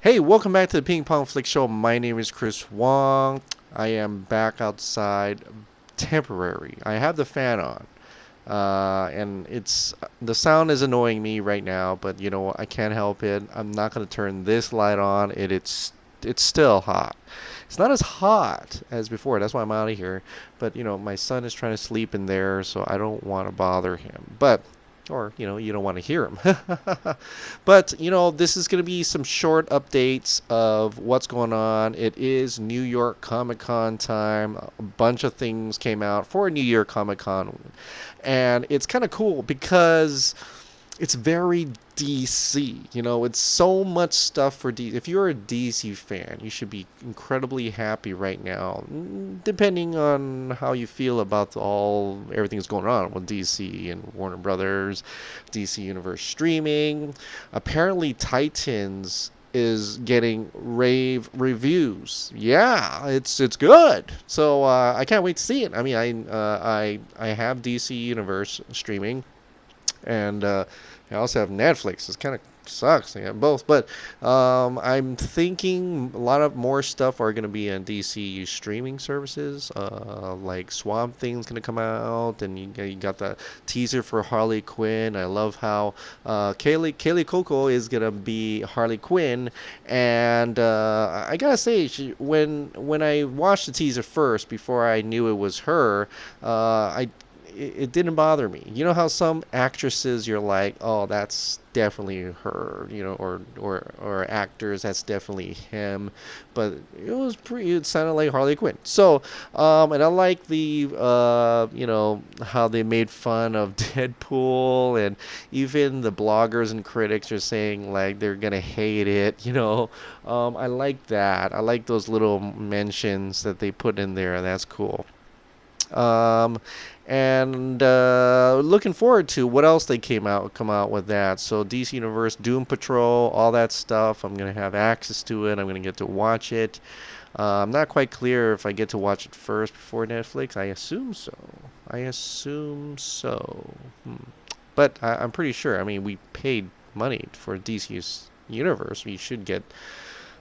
Hey, welcome back to the Ping Pong Flix Show. My name is Chris Wong. I am back outside temporary. I have the fan on. And it's the sound is annoying me right now, but you know what? I can't help it. I'm not gonna turn this light on. It's still hot. It's not as hot as before. That's why I'm out of here. But my son is trying to sleep in there, so I don't want to bother him. But or you don't want to hear him. But this is going to be some short updates of what's going on. It is New York Comic Con time. A bunch of things came out for New York Comic Con, and it's kind of cool because it's very DC. It's so much stuff for DC. If you're a DC fan, you should be incredibly happy right now, depending on how you feel about everything that's going on with DC and Warner Brothers, DC Universe streaming. Apparently, Titans is getting rave reviews. Yeah, it's good. So I can't wait to see it. I mean, I have DC Universe streaming, and I also have Netflix. It kind of sucks. I have both, but I'm thinking a lot of more stuff are going to be on DCU streaming services. Like Swamp Thing's going to come out, and you got the teaser for Harley Quinn. I love how Kaley Cuoco is going to be Harley Quinn, and I gotta say, when I watched the teaser first before I knew it was her, it didn't bother me. You know how some actresses you're like, oh, that's definitely her, or actors, that's definitely him, but it sounded like Harley Quinn. So, and I like the, how they made fun of Deadpool, and even the bloggers and critics are saying like they're gonna hate it. I like that. I like those little mentions that they put in there. That's cool. Um, and looking forward to what else they come out with that. So DC Universe, Doom Patrol, all that stuff. I'm gonna have access to it. I'm gonna get to watch it. I'm not quite clear if I get to watch it first before Netflix. I assume so. I assume so. But I'm pretty sure. I mean, we paid money for DC's Universe. We should get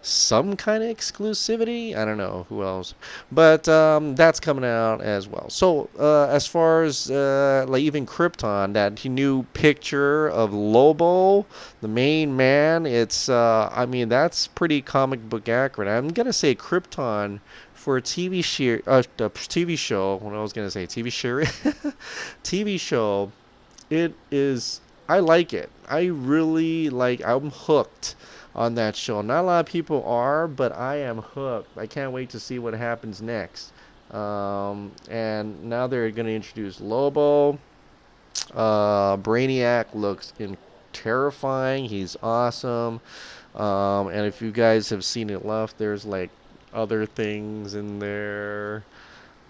some kind of exclusivity. I don't know who else, but that's coming out as well. So as far as like even Krypton, that new picture of Lobo, the main man, it's I mean that's pretty comic book accurate. I'm gonna say Krypton for a TV show. What I was gonna say, TV show, TV show. It is. I like it. I really like. I'm hooked on that show. Not a lot of people are, but I am hooked. I can't wait to see what happens next. And now they're going to introduce Lobo. Brainiac looks terrifying. He's awesome. And if you guys have seen it left, there's like other things in there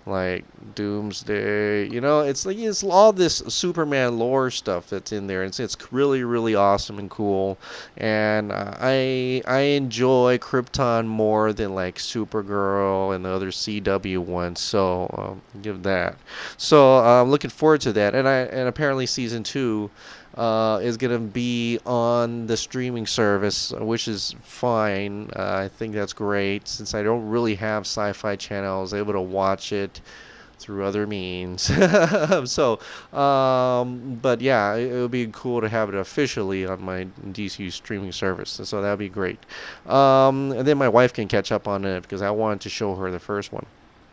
like Doomsday. It's like it's all this Superman lore stuff that's in there. It's really really awesome and cool. And I enjoy Krypton more than like Supergirl and the other CW ones. So give that. So I'm looking forward to that. And apparently season 2 is going to be on the streaming service, which is fine. I think that's great since I don't really have Sci-Fi Channel. I was able to watch it through other means. So, but yeah, it would be cool to have it officially on my DC streaming service. So that would be great. And then my wife can catch up on it because I wanted to show her the first one,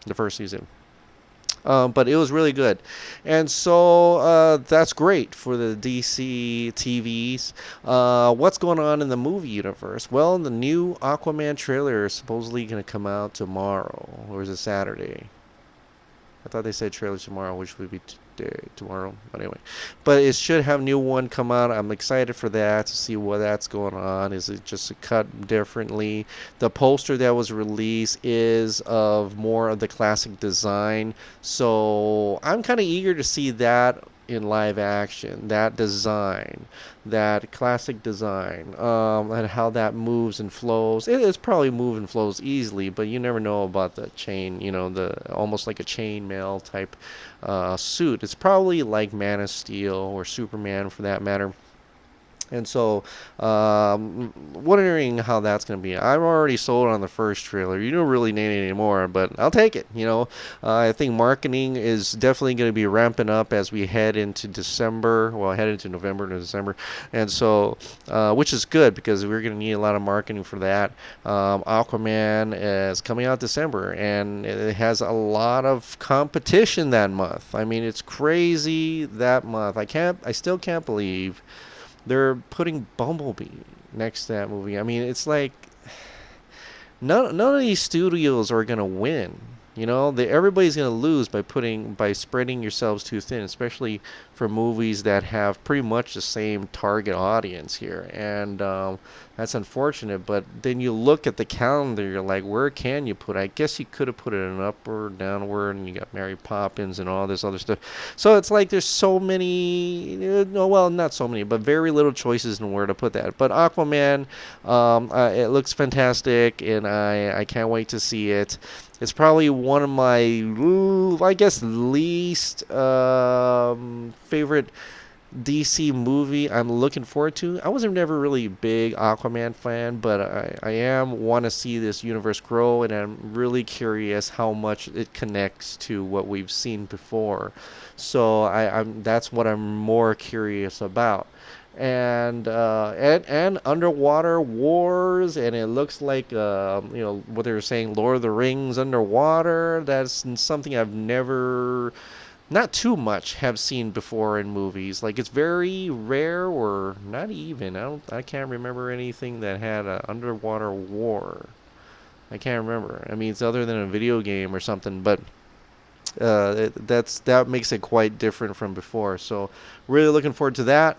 the first season. But it was really good. And so that's great for the DC TVs. What's going on in the movie universe? Well, the new Aquaman trailer is supposedly going to come out tomorrow, or is it Saturday? I thought they said trailer tomorrow, which would be tomorrow. But anyway, but it should have a new one come out. I'm excited for that to see what that's going on. Is it just cut differently? The poster that was released is of more of the classic design, so I'm kind of eager to see that in live action. That design, that classic design, and how that moves and flows. It's probably move and flows easily, but you never know about the chain. The almost like a chain mail type suit. It's probably like Man of Steel or Superman for that matter. And so, wondering how that's going to be. I'm already sold on the first trailer. You don't really need it anymore, but I'll take it. I think marketing is definitely going to be ramping up as we head into December. Well, head into November to December, and so, which is good because we're going to need a lot of marketing for that. Aquaman is coming out December, and it has a lot of competition that month. I mean, it's crazy that month. I still can't believe they're putting Bumblebee next to that movie. I mean, it's like none of these studios are gonna win. Everybody's gonna lose by spreading yourselves too thin, especially for movies that have pretty much the same target audience here. And that's unfortunate. But then you look at the calendar, you're like, where can you put it? I guess you could have put it in an upward, downward, and you got Mary Poppins and all this other stuff. So it's like there's so many, no, well, not so many, but very little choices in where to put that. But Aquaman, it looks fantastic, and I can't wait to see it. It's probably one of my, I guess, least favorite DC movie I'm looking forward to. I was never really a big Aquaman fan, but I am want to see this universe grow, and I'm really curious how much it connects to what we've seen before. So that's what I'm more curious about. And underwater wars, and it looks like what they were saying, Lord of the Rings underwater. That's something I've never, not too much, have seen before in movies. Like, it's very rare, or not even. I can't remember anything that had an underwater war. I can't remember. I mean, it's other than a video game or something, but that makes it quite different from before. So really looking forward to that.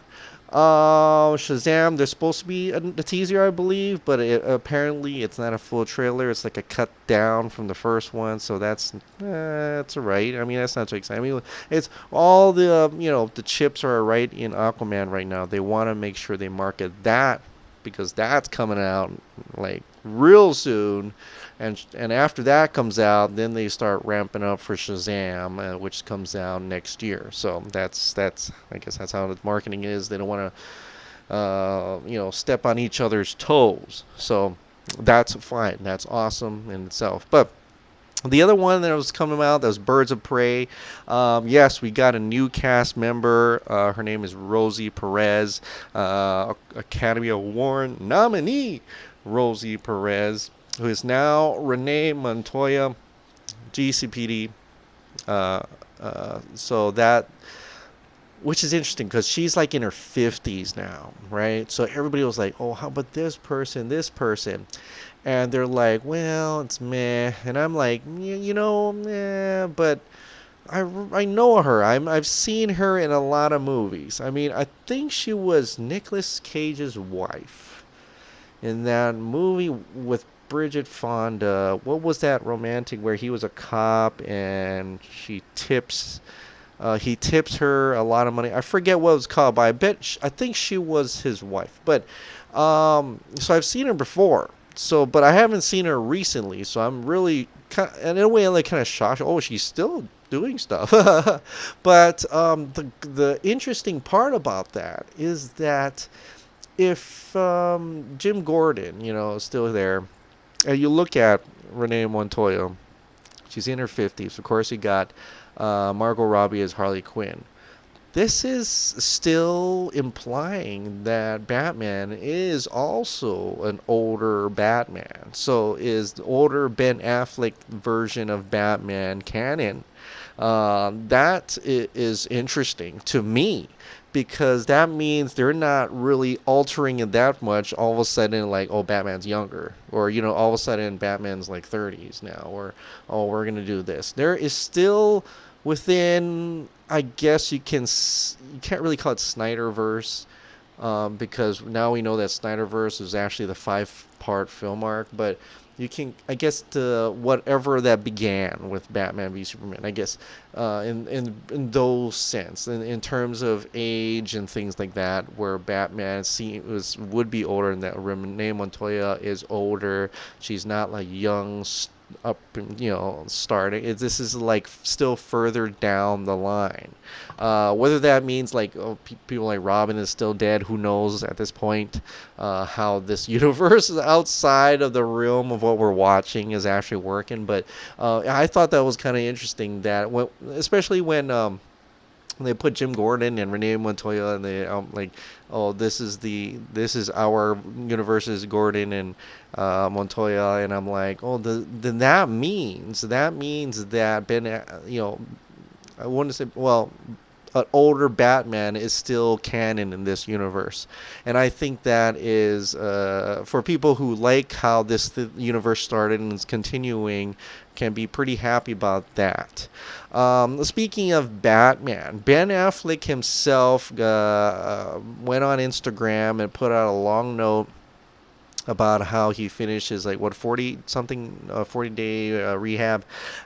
Shazam, there's supposed to be a teaser, I believe, but apparently it's not a full trailer. It's like a cut down from the first one, so that's alright. I mean, that's not too exciting. I mean, it's all the chips are right in Aquaman right now. They want to make sure they market that because that's coming out like real soon, and after that comes out, then they start ramping up for Shazam, which comes out next year. So that's I guess that's how the marketing is. They don't want to step on each other's toes. So that's fine. That's awesome in itself. But the other one that was coming out, that was Birds of Prey. Yes, we got a new cast member. Her name is Rosie Perez, Academy Award nominee Rosie Perez, who is now Renee Montoya, GCPD. So that, which is interesting because she's like in her 50s now, right? So everybody was like, oh, how about this person? And they're like, well, it's meh. And I'm like, meh, but I know her. I've seen her in a lot of movies. I mean, I think she was Nicolas Cage's wife in that movie with Bridget Fonda. What was that romantic where he was a cop and he tips her a lot of money? I forget what it was called, but I think she was his wife. But so I've seen her before. So, but I haven't seen her recently. So I'm really and in a way, I'm like kind of shocked. Oh, she's still doing stuff. But the interesting part about that is that if Jim Gordon, is still there, and you look at Renee Montoya, she's in her 50s. Of course, you got Margot Robbie as Harley Quinn. This is still implying that Batman is also an older Batman. So is the older Ben Affleck version of Batman canon? That is interesting to me because that means they're not really altering it that much. All of a sudden, like, oh, Batman's younger, or all of a sudden Batman's like 30s now, or oh, we're gonna do this. There is still within, I guess you can't really call it Snyderverse, because now we know that Snyderverse is actually the 5-part film arc, but you can, I guess, whatever that began with Batman v Superman, I guess, in those sense, in terms of age and things like that, where Batman would be older, and that Renee Montoya is older. She's not like young, up, starting. This is like still further down the line. Whether that means like people like Robin is still dead, who knows at this point? How this universe is outside of the realm of what we're watching is actually working. But I thought that was kind of interesting that especially when they put Jim Gordon and Renee Montoya, and they like, oh, this is our universe's Gordon and Montoya, and I'm like, oh, then that means that Ben, I want to say, well, an older Batman is still canon in this universe, and I think that is for people who like how this universe started and is continuing, can be pretty happy about that. Speaking of Batman, Ben Affleck himself went on Instagram and put out a long note about how he finishes like what 40-day rehab,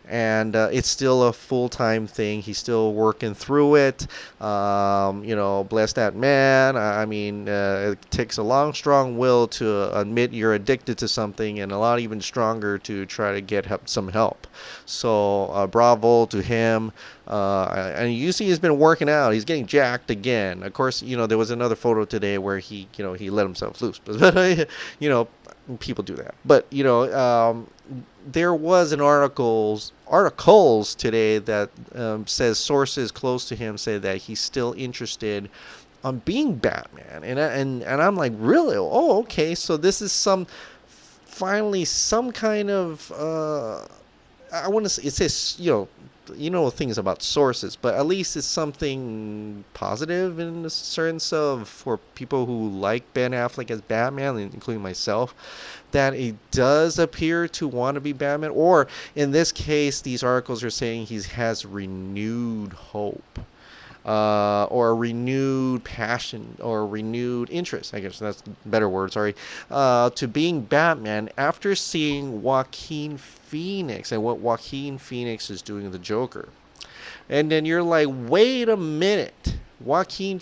and it's still a full-time thing. He's still working through it. Bless that man. I mean, it takes a long, strong will to admit you're addicted to something, and a lot even stronger to try to get some help. So bravo to him. And you see he's been working out. He's getting jacked again. Of course, there was another photo today where he let himself loose. But people do that. But there was an articles today that says sources close to him say that he's still interested on being Batman, and I'm like, really? Oh, okay. So this is finally some kind of I want to say, it says things about sources, but at least it's something positive in the sense of, for people who like Ben Affleck as Batman, including myself, that it does appear to want to be Batman. Or in this case, these articles are saying he has renewed hope. Or a renewed passion or renewed interest, I guess that's a better word, sorry, to being Batman after seeing Joaquin Phoenix and what Joaquin Phoenix is doing the Joker. And then you're like, wait a minute. Joaquin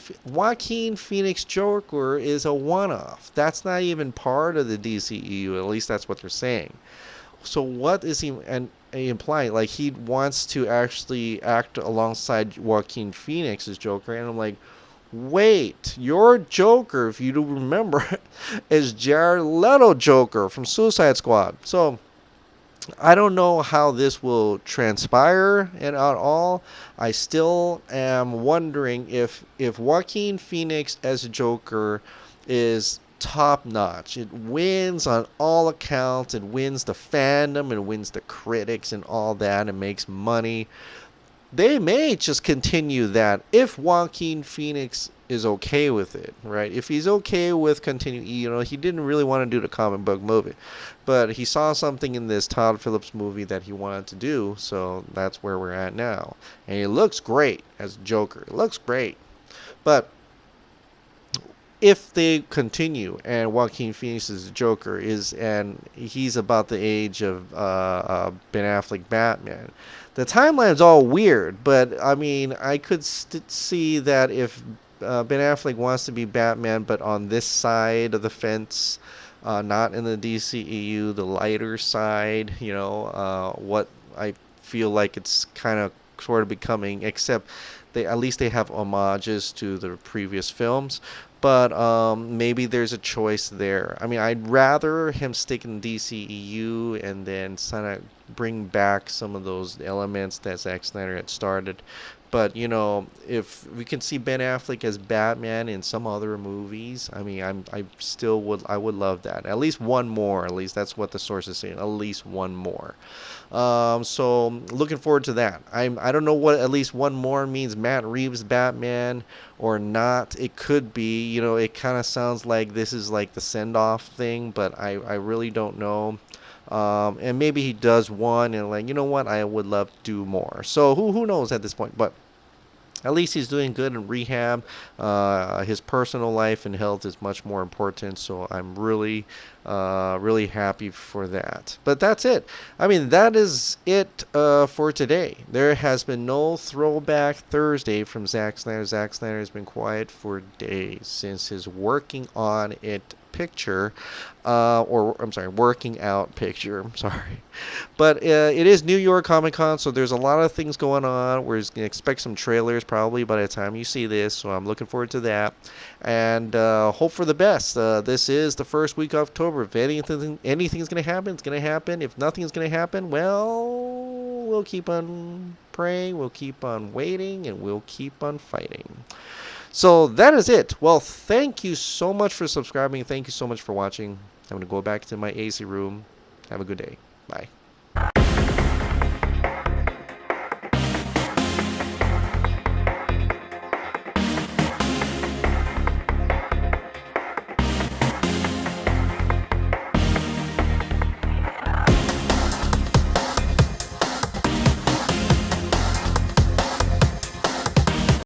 Phoenix Joker is a one-off. That's not even part of the DCEU. At least that's what they're saying. So what is he implying? Like, he wants to actually act alongside Joaquin Phoenix's Joker, and I'm like, wait, your Joker, if you do remember, is Jared Leto Joker from Suicide Squad. So I don't know how this will transpire at all. I still am wondering if Joaquin Phoenix as a Joker is top notch. It wins on all accounts. It wins the fandom. It wins the critics and all that. It makes money. They may just continue that if Joaquin Phoenix is okay with it, right? If he's okay with continuing, he didn't really want to do the comic book movie, but he saw something in this Todd Phillips movie that he wanted to do, so that's where we're at now. And he looks great as Joker. It looks great. But if they continue and Joaquin Phoenix's Joker and he's about the age of Ben Affleck Batman, the timeline's all weird. But I mean, I could see that if Ben Affleck wants to be Batman, but on this side of the fence, not in the DCEU, the lighter side, what I feel like it's kind of sort of becoming, except at least they have homages to the previous films. But maybe there's a choice there. I mean, I'd rather him stick in DCEU and then kind of bring back some of those elements that Zack Snyder had started. But if we can see Ben Affleck as Batman in some other movies, I mean, I would love that. At least one more. At least that's what the source is saying. At least one more. So looking forward to that. I don't know what at least one more means. Matt Reeves Batman or not. It could be. It kind of sounds like this is like the send-off thing, but I really don't know. And maybe he does one and like, what, I would love to do more. So who knows at this point, but at least he's doing good in rehab. His personal life and health is much more important, so I'm really, really happy for that. But that's it. I mean, that is it for today. There has been no Throwback Thursday from Zack Snyder. Zack Snyder has been quiet for days since his working on it picture, or I'm sorry, working out picture. I'm sorry, but it is New York Comic Con, so there's a lot of things going on. We're gonna expect some trailers probably by the time you see this, so I'm looking forward to that, and hope for the best. This is the first week of October. If anything's gonna happen, it's gonna happen. If nothing's gonna happen, well, we'll keep on praying, we'll keep on waiting, and we'll keep on fighting. So that is it. Well, thank you so much for subscribing. Thank you so much for watching. I'm going to go back to my AC room. Have a good day. Bye.